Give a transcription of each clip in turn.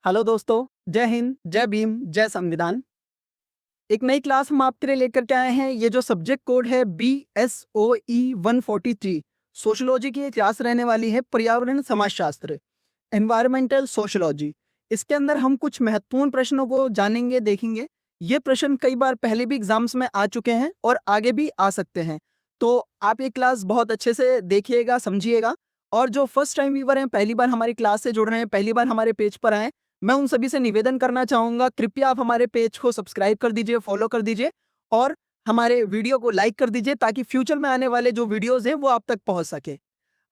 Hello दोस्तों, जय हिंद, जय भीम, जय संविधान। एक नई क्लास हम आपके लिए लेकर के आए हैं। ये जो सब्जेक्ट कोड है BSOE 143, सोशियोलॉजी की एक क्लास रहने वाली है, पर्यावरण समाजशास्त्र, एनवायरमेंटल सोशियोलॉजी। इसके अंदर हम कुछ महत्वपूर्ण प्रश्नों को जानेंगे, देखेंगे। ये प्रश्न कई बार पहले भी एग्जाम्स में आ चुके हैं और आगे भी आ सकते हैं। तो आप ये क्लास बहुत अच्छे से देखिएगा, समझिएगा। और जो फर्स्ट टाइम व्यूवर हैं, पहली बार हमारी क्लास से जुड़ रहे हैं, पहली बार हमारे पेज पर आए, मैं उन सभी से निवेदन करना चाहूँगा, कृपया आप हमारे पेज को सब्सक्राइब कर दीजिए, फॉलो कर दीजिए और हमारे वीडियो को लाइक कर दीजिए ताकि फ्यूचर में आने वाले जो वीडियोज़ हैं वो आप तक पहुँच सके।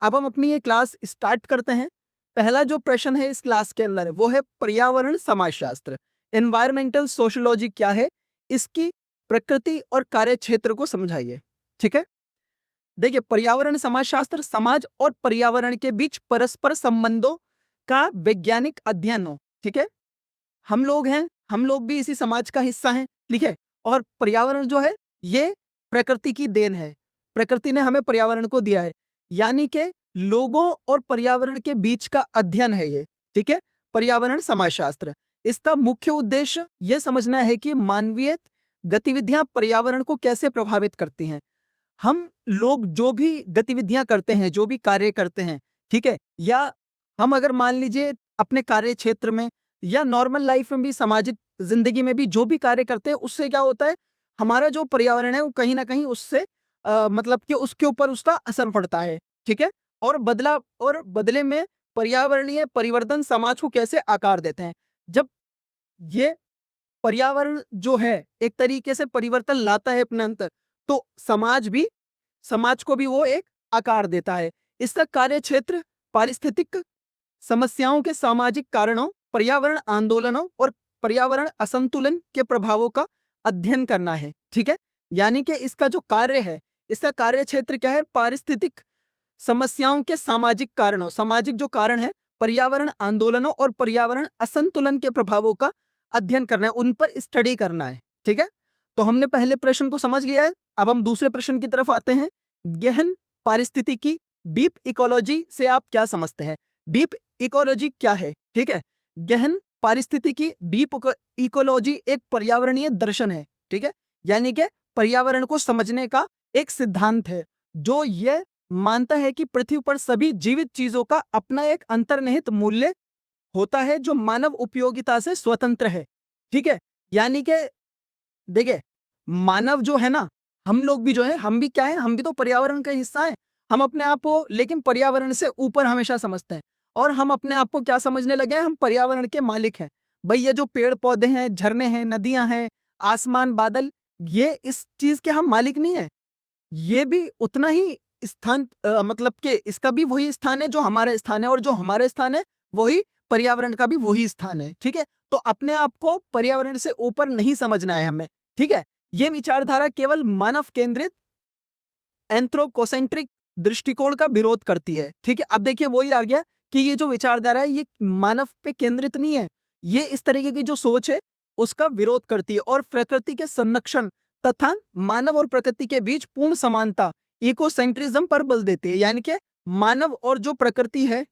अब हम अपनी ये क्लास स्टार्ट करते हैं। पहला जो प्रश्न है इस क्लास के अंदर वो है पर्यावरण समाजशास्त्र, एनवायरमेंटल सोशियोलॉजी क्या है, इसकी प्रकृति और कार्यक्षेत्र को समझाइए। ठीक है? देखिए, पर्यावरण समाजशास्त्र समाज और पर्यावरण के बीच परस्पर संबंधों का वैज्ञानिक अध्ययन हो। ठीक है? हम लोग हैं, हम लोग भी इसी समाज का हिस्सा हैं, ठीक है? और पर्यावरण जो है, ये प्रकृति की देन है। प्रकृति ने हमें पर्यावरण को दिया है, यानी कि लोगों और पर्यावरण के बीच का अध्ययन है ये, ठीक है? पर्यावरण समाजशास्त्र। इसका मुख्य उद्देश्य ये समझना है कि मानवीय गतिविधियां पर्यावरण को कैसे प्रभावित करती हैं। हम लोग जो भी गतिविधियां करते हैं, जो भी कार्य करते हैं, ठीक है? या हम अगर मान लीजिए अपने कार्य क्षेत्र में या नॉर्मल लाइफ में भी, सामाजिक जिंदगी में भी जो भी कार्य करते हैं, उससे क्या होता है, हमारा जो पर्यावरण है वो कहीं ना कहीं उससे मतलब कि उसके ऊपर उसका असर पड़ता है। ठीक है? और बदले में पर्यावरणीय परिवर्तन समाज को कैसे आकार देते हैं। जब ये पर्यावरण जो है एक तरीके से परिवर्तन लाता है अपने अंदर, तो समाज को भी वो एक आकार देता है। इसका कार्य क्षेत्र पारिस्थितिक समस्याओं के सामाजिक कारणों, पर्यावरण आंदोलनों और पर्यावरण असंतुलन के प्रभावों का अध्ययन करना है। ठीक है? यानी कि इसका जो कार्य है, इसका कार्य क्षेत्र क्या है, पारिस्थितिक समस्याओं के सामाजिक कारणों, सामाजिक जो कारण है, पर्यावरण आंदोलनों और पर्यावरण असंतुलन के प्रभावों का अध्ययन करना है, उन पर स्टडी करना है। ठीक है? तो हमने पहले प्रश्न को समझ लिया है। अब हम दूसरे प्रश्न की तरफ आते हैं। गहन पारिस्थितिकी, डीप इकोलॉजी से आप क्या समझते हैं? डीप इकोलॉजी क्या है? ठीक है? गहन पारिस्थितिकी, डीप इकोलॉजी एक पर्यावरणीय दर्शन है। ठीक है? यानी कि पर्यावरण को समझने का एक सिद्धांत है जो यह मानता है कि पृथ्वी पर सभी जीवित चीजों का अपना एक अंतर्निहित मूल्य होता है जो मानव उपयोगिता से स्वतंत्र है। ठीक है? यानी कि देखिए, मानव जो है ना, हम लोग भी जो है, हम भी क्या है, हम भी तो पर्यावरण का हिस्सा है। हम अपने आप को लेकिन पर्यावरण से ऊपर हमेशा समझते हैं और हम अपने आप को क्या समझने लगे हैं, हम पर्यावरण के मालिक हैं। भाई, ये जो पेड़ पौधे हैं, झरने हैं, नदियां हैं, आसमान, बादल, ये इस चीज के हम मालिक नहीं है। ये भी उतना ही स्थान, मतलब कि इसका भी वही स्थान है जो हमारा स्थान है, और जो हमारा स्थान है वही पर्यावरण का भी वही स्थान है। ठीक है? तो अपने आप को पर्यावरण से ऊपर नहीं समझना है हमें। ठीक है? ये विचारधारा केवल मानव केंद्रित एंथ्रोपोसेंट्रिक दृष्टिकोण का विरोध करती है। ठीक है? अब देखिए, वही आ गया कि ये जो विचारधारा है ये मानव पे केंद्रित नहीं है। ये इस तरीके की जो सोच है उसका विरोध करती है और प्रकृति के संरक्षण तथा मानव और प्रकृति के बीच पूर्ण समानता, इकोसेंट्रिज्म पर बल देती है। यानी कि मानव और जो प्रकृति है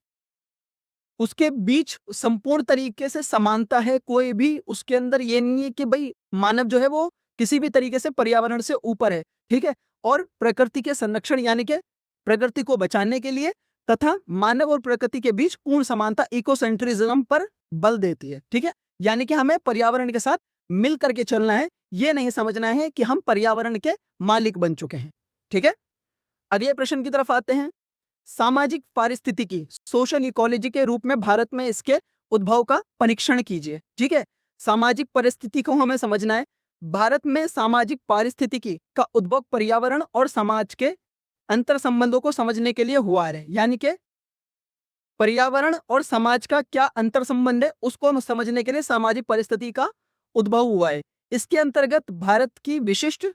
उसके बीच संपूर्ण तरीके से समानता है। कोई भी उसके अंदर ये नहीं है कि भाई मानव जो है वो किसी भी तरीके से पर्यावरण से ऊपर है। ठीक है? और प्रकृति के संरक्षण, यानी कि प्रकृति को बचाने के लिए तथा मानव और प्रकृति के बीच पूर्ण समानता, इकोसेंट्रिज्म पर बल देती है। ठीक है? यानी कि हमें पर्यावरण के साथ मिल करके चलना है, ये नहीं समझना है कि हम पर्यावरण के मालिक बन चुके हैं। ठीक है? अगले प्रश्न की तरफ आते हैं। सामाजिक पारिस्थितिकी, सोशल इकोलॉजी के रूप में भारत में इसके उद्भव का परीक्षण कीजिए। ठीक है? सामाजिक परिस्थिति को हमें समझना है। भारत में सामाजिक पारिस्थितिकी का उद्भव पर्यावरण और समाज के अंतर संबंधों को समझने के लिए हुआ है। यानी कि पर्यावरण और समाज का क्या अंतर संबंध है उसको हम समझने के लिए सामाजिक परिस्थिति का उद्भव हुआ है। इसके अंतर्गत भारत की विशिष्ट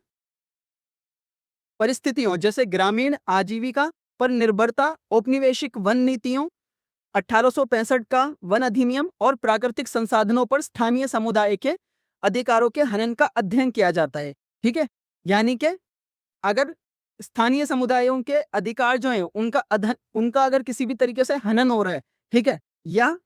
परिस्थितियों जैसे ग्रामीण आजीविका पर निर्भरता, औपनिवेशिक वन नीतियों, 1865 का वन अधिनियम और प्राकृतिक संसाधनों पर स्थानीय समुदाय के अधिकारों के हनन का अध्ययन किया जाता है। ठीक है? यानी कि अगर स्थानीय समुदायों के अधिकार जो है उनका अगर किसी भी तरीके से हनन हो रहा है, ठीक है, या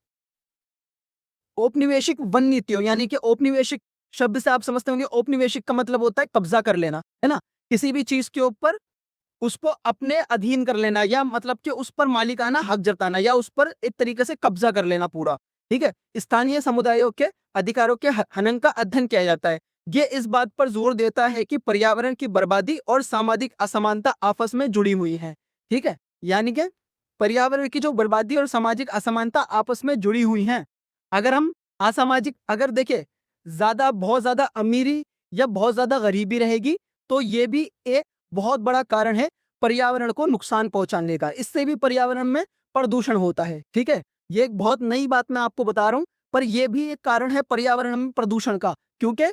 औपनिवेशिक वन नीतियों, यानी कि औपनिवेशिक शब्द से आप समझते होंगे, औपनिवेशिक का मतलब होता है कब्जा कर लेना, है ना, किसी भी चीज के ऊपर उसको अपने अधीन कर लेना, या मतलब कि उस पर मालिकाना हक जताना, या उस पर एक तरीके से कब्जा कर लेना पूरा। ठीक है, स्थानीय समुदायों के अधिकारों के हनन का अध्ययन किया जाता है। ये इस बात पर जोर देता है कि पर्यावरण की बर्बादी और सामाजिक असमानता आपस में जुड़ी हुई है। ठीक है, यानी कि पर्यावरण की जो बर्बादी और सामाजिक असमानता आपस में जुड़ी हुई हैं। अगर हम असामाजिक, अगर देखें बहुत ज्यादा अमीरी या बहुत ज्यादा गरीबी रहेगी, तो ये भी एक बहुत बड़ा कारण है पर्यावरण को नुकसान पहुंचाने का। इससे भी पर्यावरण में प्रदूषण होता है। ठीक है, ये एक बहुत नई बात मैं आपको बता रहा हूं, पर यह भी एक कारण है पर्यावरण में प्रदूषण का, क्योंकि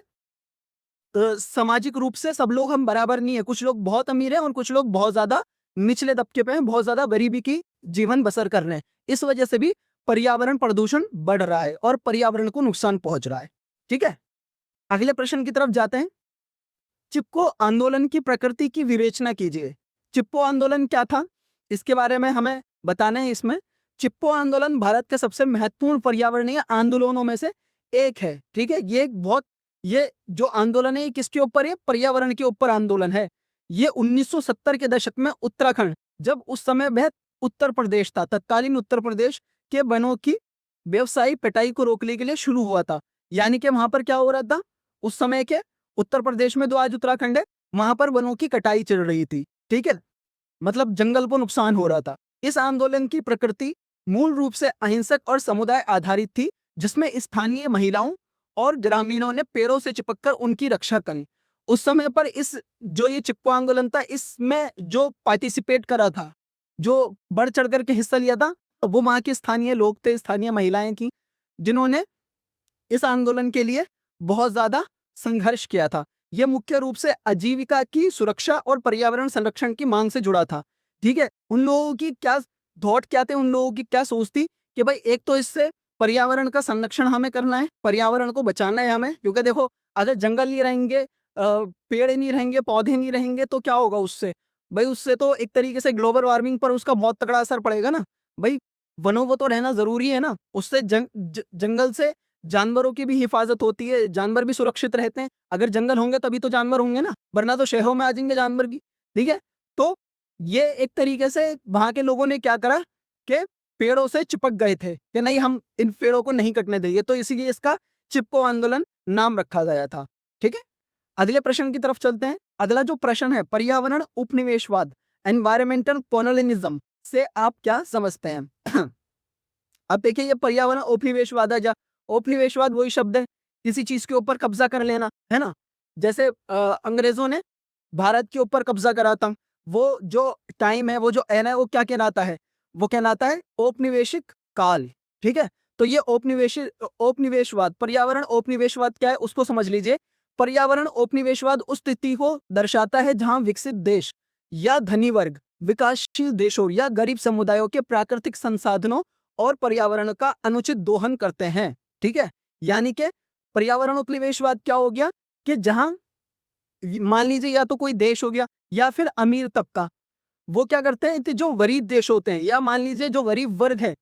सामाजिक रूप से सब लोग हम बराबर नहीं है। कुछ लोग बहुत अमीर हैं और कुछ लोग बहुत ज्यादा निचले तबके पे हैं, बहुत ज्यादा गरीबी की जीवन बसर कर रहे हैं। इस वजह से भी पर्यावरण प्रदूषण बढ़ रहा है और पर्यावरण को नुकसान पहुंच रहा है। ठीक है, अगले प्रश्न की तरफ जाते हैं। चिपको आंदोलन की प्रकृति की विवेचना कीजिए। चिपको आंदोलन क्या था, इसके बारे में हमें बताना है। इसमें चिपको आंदोलन भारत के सबसे महत्वपूर्ण पर्यावरणीय आंदोलनों में से एक है। ठीक है, ये जो आंदोलन है ये किसके ऊपर है, पर्यावरण के ऊपर आंदोलन है। ये 1970 के दशक में उत्तराखंड, जब उस समय वह उत्तर प्रदेश था, तत्कालीन उत्तर प्रदेश के वनों की व्यवसायिक पिटाई को रोकने के लिए शुरू हुआ था। यानी कि वहां पर क्या हो रहा था, उस समय के उत्तर प्रदेश में जो आज उत्तराखंड है, वहां पर वनों की कटाई चल रही थी। ठीक है, मतलब जंगल को नुकसान हो रहा था। इस आंदोलन की प्रकृति मूल रूप से अहिंसक और समुदाय आधारित थी, जिसमें स्थानीय महिलाओं और ग्रामीणों ने पेड़ों से चिपककर उनकी रक्षा करी। उस समय पर इस जो ये चिपको आंदोलन था, इसमें जो पार्टिसिपेट करा था, जो बढ़ चढ़ करके हिस्सा लिया था, वो वहां के स्थानीय लोग थे, स्थानीय महिलाएं थी, जिन्होंने इस आंदोलन के लिए बहुत ज्यादा संघर्ष किया था। यह मुख्य रूप से आजीविका की सुरक्षा और पर्यावरण संरक्षण की मांग से जुड़ा था। ठीक है, उन लोगों की क्या थॉट क्या थे, उन लोगों की क्या सोच थी कि भाई एक तो इससे पर्यावरण का संरक्षण हमें करना है, पर्यावरण को बचाना है हमें। क्योंकि देखो, अगर जंगल नहीं रहेंगे, पेड़ नहीं रहेंगे, पौधे नहीं रहेंगे, तो क्या होगा उससे, भाई उससे तो एक तरीके से ग्लोबल वार्मिंग पर उसका बहुत तगड़ा असर पड़ेगा ना। भाई वनों को तो रहना जरूरी है ना, उससे जंगल से जानवरों की भी हिफाजत होती है, जानवर भी सुरक्षित रहते हैं। अगर जंगल होंगे तभी तो जानवर होंगे ना, वरना तो शहरों में आ जाएंगे जानवर की। ठीक है, तो ये एक तरीके से वहां के लोगों ने क्या करा कि पेड़ों से चिपक गए थे कि नहीं, हम इन पेड़ों को नहीं कटने देंगे, तो इसीलिए इसका चिपको आंदोलन नाम रखा गया था। ठीक है, अगले प्रश्न की तरफ चलते हैं। अगला जो प्रश्न है, पर्यावरण उपनिवेशवाद, एनवायरमेंटल कॉलोनिज्म से आप क्या समझते हैं? अब देखिए, ये पर्यावरण उपनिवेशवाद है। औपनिवेशवाद वही शब्द है, किसी चीज के ऊपर कब्जा कर लेना, है ना। जैसे अंग्रेजों ने भारत के ऊपर कब्जा करा था, वो जो टाइम है, वो जो एन है, वो क्या कहलाता है, वो कहलाता है औपनिवेशिक काल। ठीक है, तो ये औपनिवेशवाद, पर्यावरण औपनिवेशवाद क्या है उसको समझ लीजिए। पर्यावरण औपनिवेशवाद उस स्थिति को दर्शाता है जहां विकसित देश या धनी वर्ग विकासशील देशों या गरीब समुदायों के प्राकृतिक संसाधनों और पर्यावरण का अनुचित दोहन करते हैं। ठीक है, यानी कि पर्यावरण उपनिवेशवाद क्या हो गया कि जहां मान लीजिए या तो कोई देश हो गया या फिर अमीर तबका, वो क्या करते हैं कि जो गरीब देश होते हैं या मान लीजिए जो गरीब वर्ग है,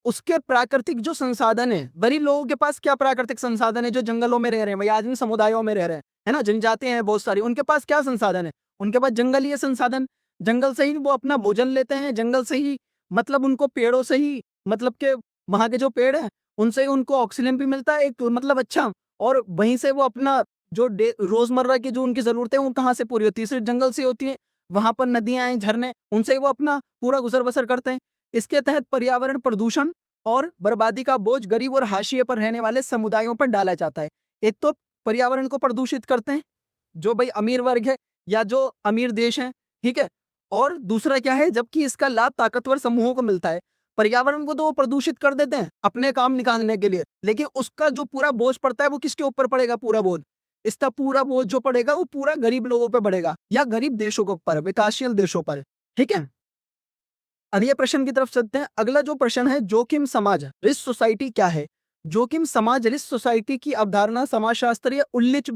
उसके प्राकृतिक जो संसाधन है, गरीब लोगों के पास क्या प्राकृतिक संसाधन है, जो जंगलों में रह रहे हैं या आदमी समुदायों में रह रहे हैं, है ना, जनजातियां हैं बहुत सारी, उनके पास क्या संसाधन है, उनके पास जंगल ही है संसाधन। जंगल से ही वो अपना भोजन लेते हैं, जंगल से ही, मतलब उनको पेड़ों से ही, मतलब के वहां के जो पेड़ है उनसे ही उनको ऑक्सीजन भी मिलता है एक, मतलब अच्छा, और वहीं से वो अपना जो रोजमर्रा की जो उनकी जरूरतें हैं वो कहाँ से पूरी होती है, सिर्फ जंगल से होती है। वहां पर नदियां हैं, झरने, उनसे ही वो अपना पूरा गुजर बसर करते हैं। इसके तहत पर्यावरण प्रदूषण और बर्बादी का बोझ गरीब और हाशिए पर रहने वाले समुदायों पर डाला जाता है। एक तो पर्यावरण को प्रदूषित करते हैं जो भाई अमीर वर्ग है या जो अमीर देश है, ठीक है, और दूसरा क्या है, जबकि इसका लाभ ताकतवर समूहों को मिलता है। पर्यावरण को तो वो प्रदूषित कर देते हैं अपने काम निकालने के लिए, लेकिन उसका जो पूरा बोझ पड़ता है वो किसके ऊपर पड़ेगा, पूरा बोझ, इसका पूरा बोझ जो पड़ेगा वो पूरा गरीब लोगों पर पड़ेगा या गरीब देशों के ऊपर, विकासशील देशों पर। ठीक है, अगले प्रश्न की तरफ चलते हैं। अगला जो प्रश्न है, जोखिम समाज रिस्क सोसाइटी क्या है? जोखिम समाज रिस्क सोसाइटी की अवधारणा समाजशास्त्री उल्रिच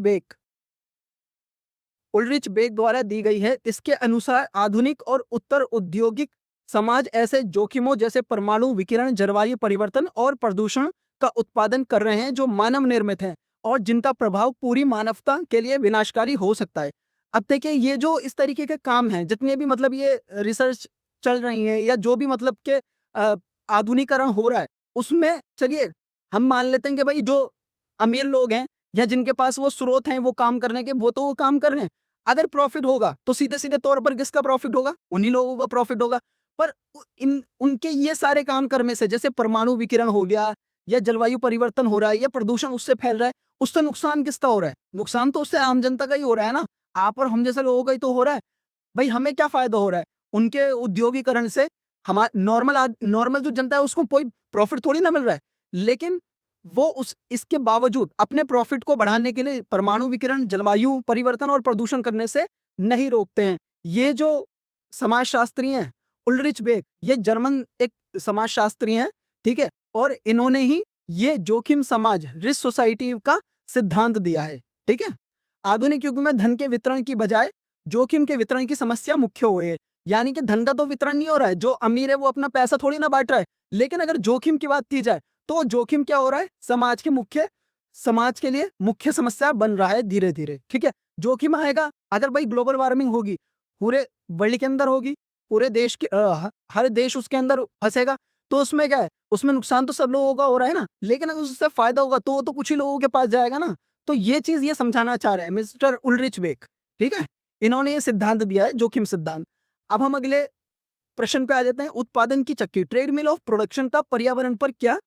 बेक द्वारा दी गई है। इसके अनुसार आधुनिक और उत्तर औद्योगिक समाज ऐसे जोखिमों जैसे परमाणु विकिरण, जलवायु परिवर्तन और प्रदूषण का उत्पादन कर रहे हैं जो मानव निर्मित है और जिनका प्रभाव पूरी मानवता के लिए विनाशकारी हो सकता है। अब देखिए ये जो इस तरीके के काम हैं, जितने भी मतलब ये रिसर्च चल रही है या जो भी मतलब के आधुनिकीकरण हो रहा है, उसमें चलिए हम मान लेते हैं कि भाई जो अमीर लोग हैं या जिनके पास वो स्रोत हैं वो काम करने के, वो तो वो काम कर रहे हैं। अगर प्रॉफिट होगा तो सीधे-सीधे तौर पर किसका प्रॉफिट होगा? उन्हीं लोगों का प्रॉफिट होगा। पर इन उनके ये सारे काम करने से, जैसे परमाणु विकिरण हो गया या जलवायु परिवर्तन हो रहा है या प्रदूषण उससे फैल रहा है, उससे नुकसान किसका हो रहा है? नुकसान तो उससे आम जनता का ही हो रहा है ना। आप और हम जैसे लोगों का ही तो हो रहा है। भाई हमें क्या फ़ायदा हो रहा है? उनके औद्योगीकरण से नॉर्मल जो जनता है उसको कोई प्रॉफ़िट थोड़ी ना मिल रहा है। लेकिन वो उस इसके बावजूद अपने प्रॉफ़िट को बढ़ाने के लिए परमाणु विकिरण, जलवायु परिवर्तन और प्रदूषण करने से नहीं रोकते हैं। ये जो समाजशास्त्री हैं, उल्रिच बेक, ये जर्मन एक समाजशास्त्री हैं, ठीक है? और इन्होंने ही ये जोखिम समाज, रिस्क सोसाइटी का सिद्धांत दिया है, ठीक है? आधुनिक युग में धन के वितरण की बजाय जोखिम के वितरण की समस्या मुख्य हो गई है। यानी कि धन का तो वितरण नहीं हो रहा है, जो अमीर है वो अपना पैसा थोड़ी ना बाँट रहा है। लेकिन अगर जोखिम की बात की जाए, तो जोखिम क्या हो रहा है? समाज के लिए मुख्य समस्या बन रहा है धीरे-धीरे, ठीक है? जोखिम आएगा, अगर भाई ग्लोबल वार्मिंग होगी, पूरे वर्ल्ड के अंदर होगी, पूरे देश के हर देश उसके अंदर फँसेगा, तो उसमें क्या है? उसमें नुकसान तो सब लोगों का हो रहा है ना, लेकिन अगर उससे फ़ायदा होगा तो वो तो कुछ ही लोगों के पास जाएगा ना। तो ये चीज़ ये समझाना चाह रहे हैं मिस्टर उल्रिच बेक, ठीक है? इन्होंने ये सिद्धांत दिया है, जोखिम सिद्धांत। अब हम अगले प्रश्न पे आ जाते हैं, उत्पादन की चक्की, ट्रेडमिल ऑफ प्रोडक्शन का पर्यावरण पर क्या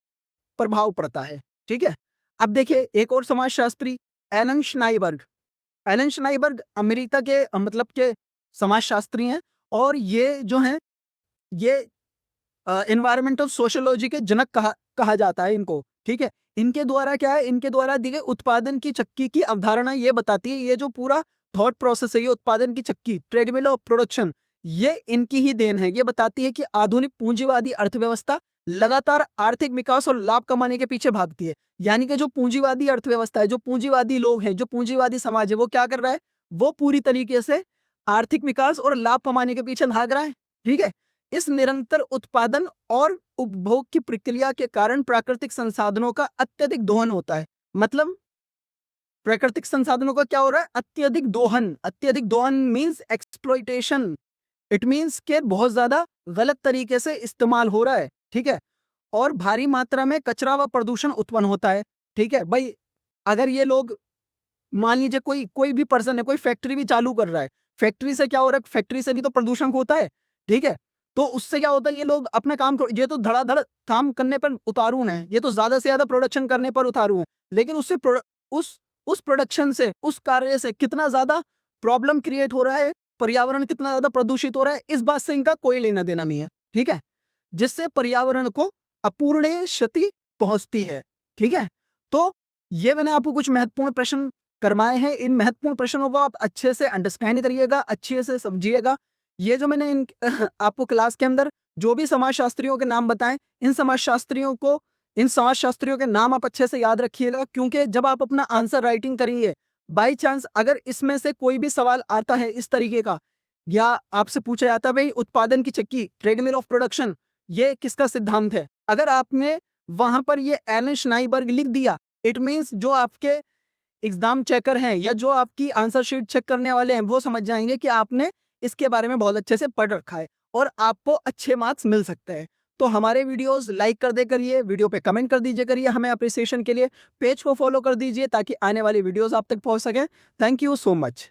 प्रभाव पड़ता है, ठीक है? अब देखिए एक और समाजशास्त्री एलन श्नाइबर्ग, अमेरिका के मतलब के समाजशास्त्री हैं और ये जो हैं, ये एनवायरमेंटल सोशियोलॉजी के जनक कहा कहा जाता है इनको, ठीक है? इनके द्वारा क्या है, इनके द्वारा दी गई उत्पादन की चक्की की अवधारणा ये बताती है, ये जो पूरा थॉट प्रोसेस है, ये उत्पादन की चक्की, ट्रेडमिल ऑफ प्रोडक्शन, ये इनकी ही देन है। ये बताती है कि आधुनिक पूंजीवादी अर्थव्यवस्था लगातार आर्थिक विकास और लाभ कमाने के पीछे भागती है। यानी कि जो पूंजीवादी अर्थव्यवस्था है, जो पूंजीवादी लोग हैं, जो पूंजीवादी समाज है, वो क्या कर रहा है? वो पूरी तरीके से आर्थिक विकास और लाभ कमाने के पीछे भाग रहा है, ठीक है? इस निरंतर उत्पादन और उपभोग की प्रक्रिया के कारण प्राकृतिक संसाधनों का अत्यधिक दोहन होता है। मतलब प्राकृतिक संसाधनों का क्या हो रहा है? अत्यधिक दोहन मीन्स एक्सप्लॉइटेशन। इट मीन्स के बहुत ज़्यादा गलत तरीके से इस्तेमाल हो रहा है, ठीक है? और भारी मात्रा में कचरा व प्रदूषण उत्पन्न होता है, ठीक है? भई अगर ये लोग मान लीजिए कोई कोई भी पर्सन है, कोई फैक्ट्री भी चालू कर रहा है, फैक्ट्री से क्या हो रहा है? फैक्ट्री से भी तो प्रदूषण होता है, ठीक है? तो उससे क्या होता है, ये लोग अपना काम ये तो धड़ाधड़ काम करने पर उतारू हैं, ये तो ज़्यादा से ज़्यादा प्रोडक्शन करने पर उतारू हैं। लेकिन उससे उस प्रोडक्शन से, उस कार्य से कितना ज़्यादा प्रॉब्लम क्रिएट हो रहा है, पर्यावरण कितना ज़्यादा प्रदूषित हो रहा है, इस बात से इनका कोई लेना-देना नहीं है, ठीक है? जिससे पर्यावरण को अपूरणीय क्षति पहुँचती है, ठीक है? तो ये मैंने आपको कुछ महत्वपूर्ण प्रश्न करवाए हैं। इन महत्वपूर्ण प्रश्नों को आप अच्छे से अंडरस्टैंड करिएगा, अच्छे से समझिएगा। ये जो मैंने आपको क्लास के अंदर जो भी समाजशास्त्रियों के नाम बताएँ, इन समाजशास्त्रियों के नाम आप अच्छे से याद रखिएगा, क्योंकि जब आप अपना आंसर राइटिंग करेंगे, बाय चांस अगर इसमें से कोई भी सवाल आता है इस तरीके का, या आपसे पूछा जाता है भई उत्पादन की चक्की, ट्रेडमिल ऑफ प्रोडक्शन, ये किसका सिद्धांत है? अगर आपने वहाँ पर ये एलन श्नाइबर्ग लिख दिया, इट मीन्स जो आपके एग्ज़ाम चेकर हैं या जो आपकी आंसर शीट चेक करने वाले हैं, वो समझ जाएँगे कि आपने इसके बारे में बहुत अच्छे से पढ़ रखा है और आपको अच्छे मार्क्स मिल सकते हैं। तो हमारे वीडियोज़ लाइक कर दिया करिए, वीडियो पे कमेंट कर दीजिए करिए हमें एप्रिसिएशन के लिए, पेज को फॉलो कर दीजिए ताकि आने वाली वीडियोज़ आप तक पहुँच सकें। Thank you so much.